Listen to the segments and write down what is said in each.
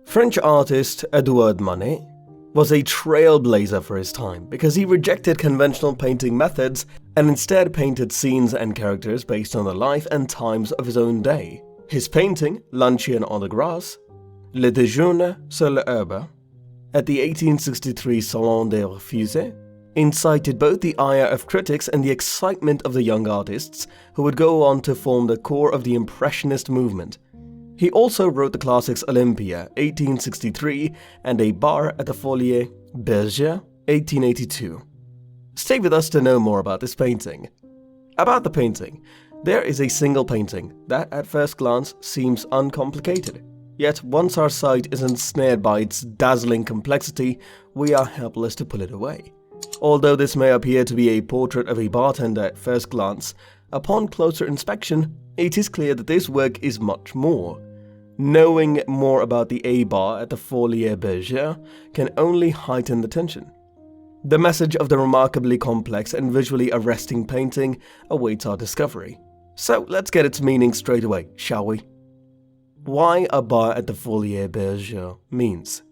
French artist Édouard Manet was a trailblazer for his time because he rejected conventional painting methods and instead painted scenes and characters based on the life and times of his own day. His painting, Luncheon on the Grass, Le Déjeuner sur l'herbe, at the 1863 Salon des Folies-Bergére, incited both the ire of critics and the excitement of the young artists who would go on to form the core of the Impressionist movement. He also wrote the classics Olympia, 1863, and A Bar at the Folies-Bergère, 1882. Stay with us to know more about this painting. About the painting, there is a single painting that at first glance seems uncomplicated. Yet once our sight is ensnared by its dazzling complexity, we are helpless to pull it away. Although this may appear to be a portrait of a bartender at first glance, upon closer inspection, it is clear that this work is much more. Knowing more about the A bar at the Folies-Bergère can only heighten the tension. The message of the remarkably complex and visually arresting painting awaits our discovery. So let's get its meaning straight away, shall we? Why A Bar at the Folies-Bergère means.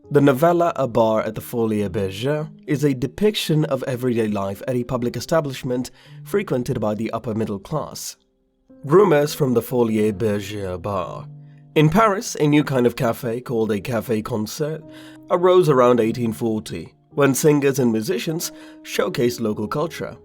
The novella A Bar at the Folies-Bergère is a depiction of everyday life at a public establishment frequented by the upper middle class. Rumors from the Folies-Bergère bar. In Paris, a new kind of café called a café-concert arose around 1840, when singers and musicians showcased local culture.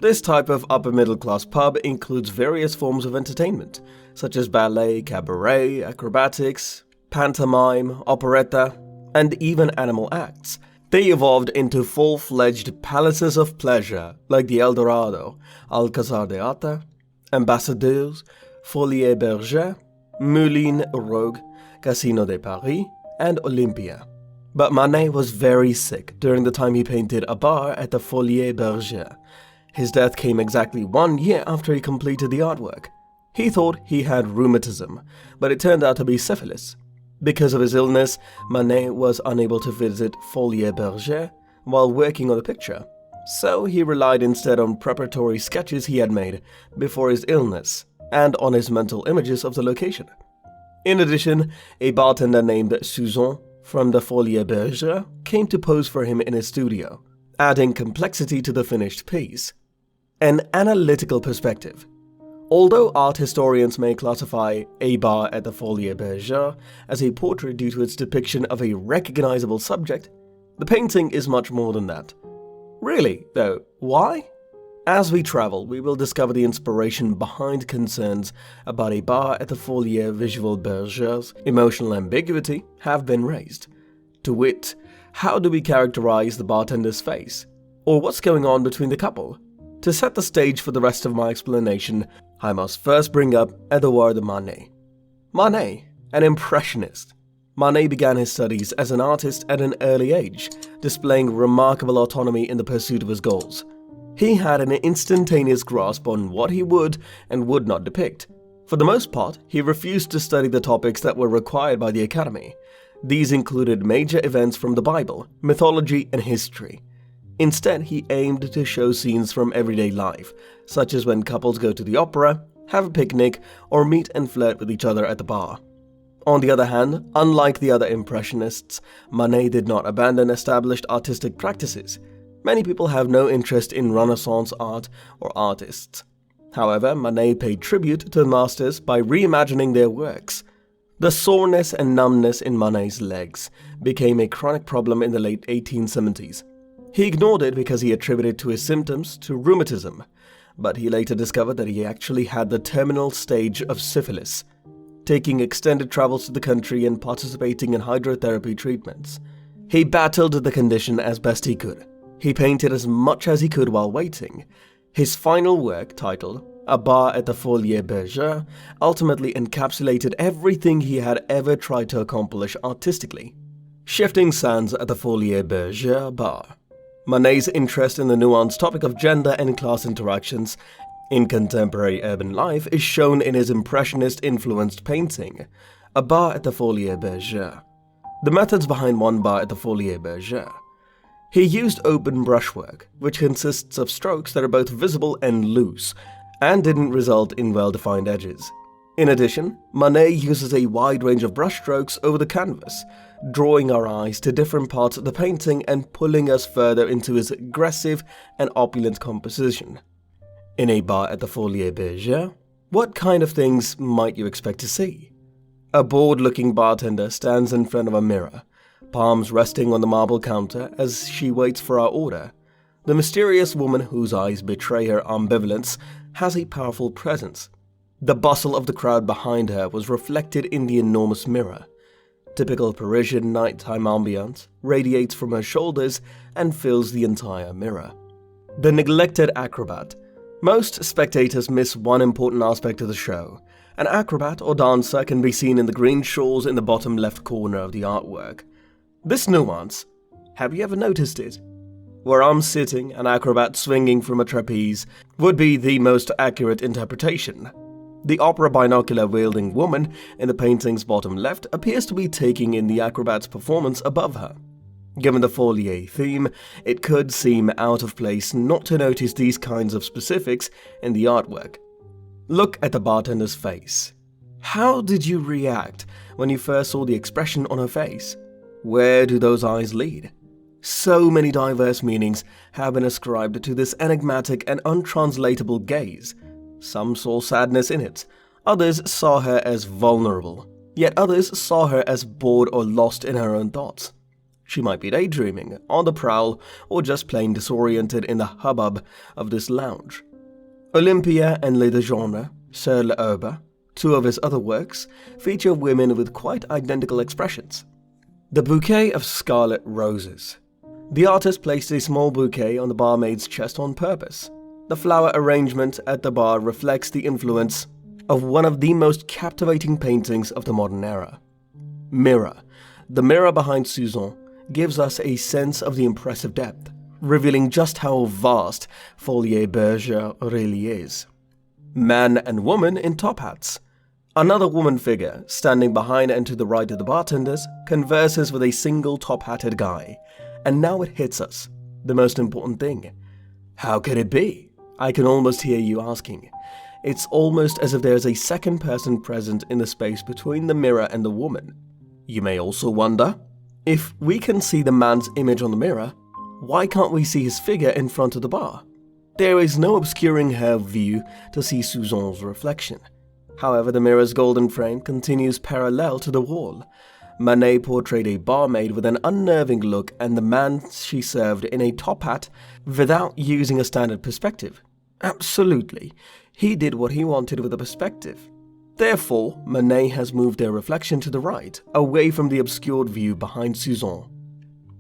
This type of upper-middle-class pub includes various forms of entertainment, such as ballet, cabaret, acrobatics, pantomime, operetta, and even animal acts. They evolved into full-fledged palaces of pleasure like the Eldorado, Alcazar de Ata, Ambassadeurs, Folies-Bergère, Moulin Rouge, Casino de Paris, and Olympia. But Manet was very sick during the time he painted A Bar at the Folies-Bergère. His death came exactly 1 year after he completed the artwork. He thought he had rheumatism, but it turned out to be syphilis. Because of his illness, Manet was unable to visit Folies-Bergère while working on the picture, so he relied instead on preparatory sketches he had made before his illness and on his mental images of the location. In addition, a bartender named Suzanne from the Folies-Bergère came to pose for him in his studio, adding complexity to the finished piece. An analytical perspective. Although art historians may classify A Bar at the Folies-Bergère as a portrait due to its depiction of a recognizable subject, the painting is much more than that. Really, though, why? As we travel, we will discover the inspiration behind concerns about A Bar at the Folies-Bergère's emotional ambiguity have been raised. To wit, how do we characterize the bartender's face? Or what's going on between the couple? To set the stage for the rest of my explanation, I must first bring up Édouard Manet. Manet, an Impressionist. Manet began his studies as an artist at an early age, displaying remarkable autonomy in the pursuit of his goals. He had an instantaneous grasp on what he would and would not depict. For the most part, he refused to study the topics that were required by the Academy. These included major events from the Bible, mythology, and history. Instead, he aimed to show scenes from everyday life, such as when couples go to the opera, have a picnic, or meet and flirt with each other at the bar. On the other hand, unlike the other Impressionists, Manet did not abandon established artistic practices. Many people have no interest in Renaissance art or artists. However, Manet paid tribute to the masters by reimagining their works. The soreness and numbness in Manet's legs became a chronic problem in the late 1870s. He ignored it because he attributed his symptoms to rheumatism, but he later discovered that he actually had the terminal stage of syphilis, taking extended travels to the country and participating in hydrotherapy treatments. He battled the condition as best he could. He painted as much as he could while waiting. His final work, titled A Bar at the Folies-Bergère, ultimately encapsulated everything he had ever tried to accomplish artistically. Shifting sands at the Folies-Bergère bar. Manet's interest in the nuanced topic of gender and class interactions in contemporary urban life is shown in his Impressionist-influenced painting, A Bar at the Folies-Bergère. The methods behind one bar at the Folies-Bergère. He used open brushwork, which consists of strokes that are both visible and loose, and didn't result in well-defined edges. In addition, Manet uses a wide range of brushstrokes over the canvas, drawing our eyes to different parts of the painting and pulling us further into his aggressive and opulent composition. In a bar at the Folies-Bergére, what kind of things might you expect to see? A bored-looking bartender stands in front of a mirror, palms resting on the marble counter as she waits for our order. The mysterious woman whose eyes betray her ambivalence has a powerful presence. The bustle of the crowd behind her was reflected in the enormous mirror. Typical Parisian nighttime ambiance radiates from her shoulders and fills the entire mirror. The neglected acrobat. Most spectators miss one important aspect of the show. An acrobat or dancer can be seen in the green shawls in the bottom left corner of the artwork. This nuance, have you ever noticed it? Where I'm sitting, an acrobat swinging from a trapeze would be the most accurate interpretation. The opera binocular-wielding woman in the painting's bottom left appears to be taking in the acrobat's performance above her. Given the Folies theme, it could seem out of place not to notice these kinds of specifics in the artwork. Look at the bartender's face. How did you react when you first saw the expression on her face? Where do those eyes lead? So many diverse meanings have been ascribed to this enigmatic and untranslatable gaze. Some saw sadness in it, others saw her as vulnerable, yet others saw her as bored or lost in her own thoughts. She might be daydreaming, on the prowl, or just plain disoriented in the hubbub of this lounge. Olympia and Le Déjeuner, Sur l'Herbe, two of his other works, feature women with quite identical expressions. The bouquet of scarlet roses. The artist placed a small bouquet on the barmaid's chest on purpose. The flower arrangement at the bar reflects the influence of one of the most captivating paintings of the modern era. Mirror. The mirror behind Suzanne gives us a sense of the impressive depth, revealing just how vast Folies-Bergère really is. Man and woman in top hats. Another woman figure, standing behind and to the right of the bartenders, converses with a single top-hatted guy. And now it hits us, the most important thing. How could it be? I can almost hear you asking. It's almost as if there's a second person present in the space between the mirror and the woman. You may also wonder, if we can see the man's image on the mirror, why can't we see his figure in front of the bar? There is no obscuring her view to see Suzanne's reflection. However, the mirror's golden frame continues parallel to the wall. Manet portrayed a barmaid with an unnerving look and the man she served in a top hat without using a standard perspective. Absolutely, he did what he wanted with the perspective. Therefore, Manet has moved their reflection to the right, away from the obscured view behind Suzanne.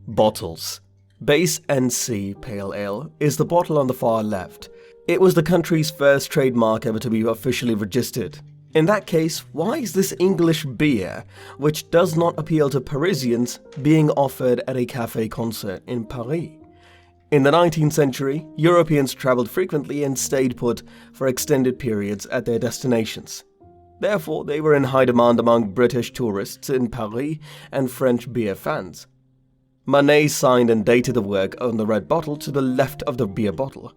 Bottles. Base NC Pale Ale is the bottle on the far left. It was the country's first trademark ever to be officially registered. In that case, why is this English beer, which does not appeal to Parisians, being offered at a cafe concert in Paris? In the 19th century, Europeans traveled frequently and stayed put for extended periods at their destinations. Therefore, they were in high demand among British tourists in Paris and French beer fans. Manet signed and dated the work on the red bottle to the left of the beer bottle.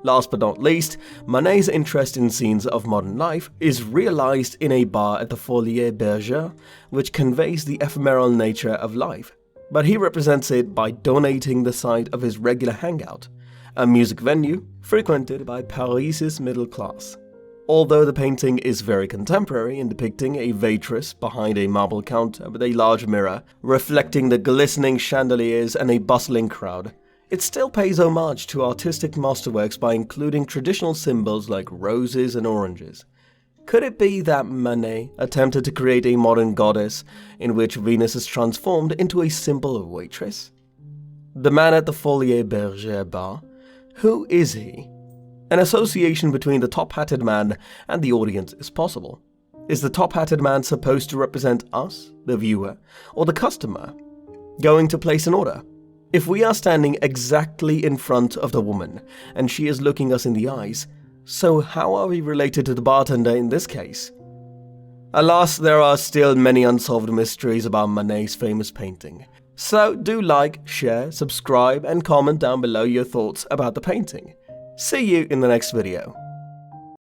Last but not least, Manet's interest in scenes of modern life is realized in a bar at the Folies-Bergère, which conveys the ephemeral nature of life, but he represents it by donating the site of his regular hangout, a music venue frequented by Paris's middle class. Although the painting is very contemporary in depicting a waitress behind a marble counter with a large mirror, reflecting the glistening chandeliers and a bustling crowd, it still pays homage to artistic masterworks by including traditional symbols like roses and oranges. Could it be that Manet attempted to create a modern goddess in which Venus is transformed into a simple waitress? The man at the Folies-Bergère bar, who is he? An association between the top-hatted man and the audience is possible. Is the top-hatted man supposed to represent us, the viewer, or the customer, going to place an order? If we are standing exactly in front of the woman, and she is looking us in the eyes, so how are we related to the bartender in this case? Alas, there are still many unsolved mysteries about Manet's famous painting. So do like, share, subscribe, and comment down below your thoughts about the painting. See you in the next video.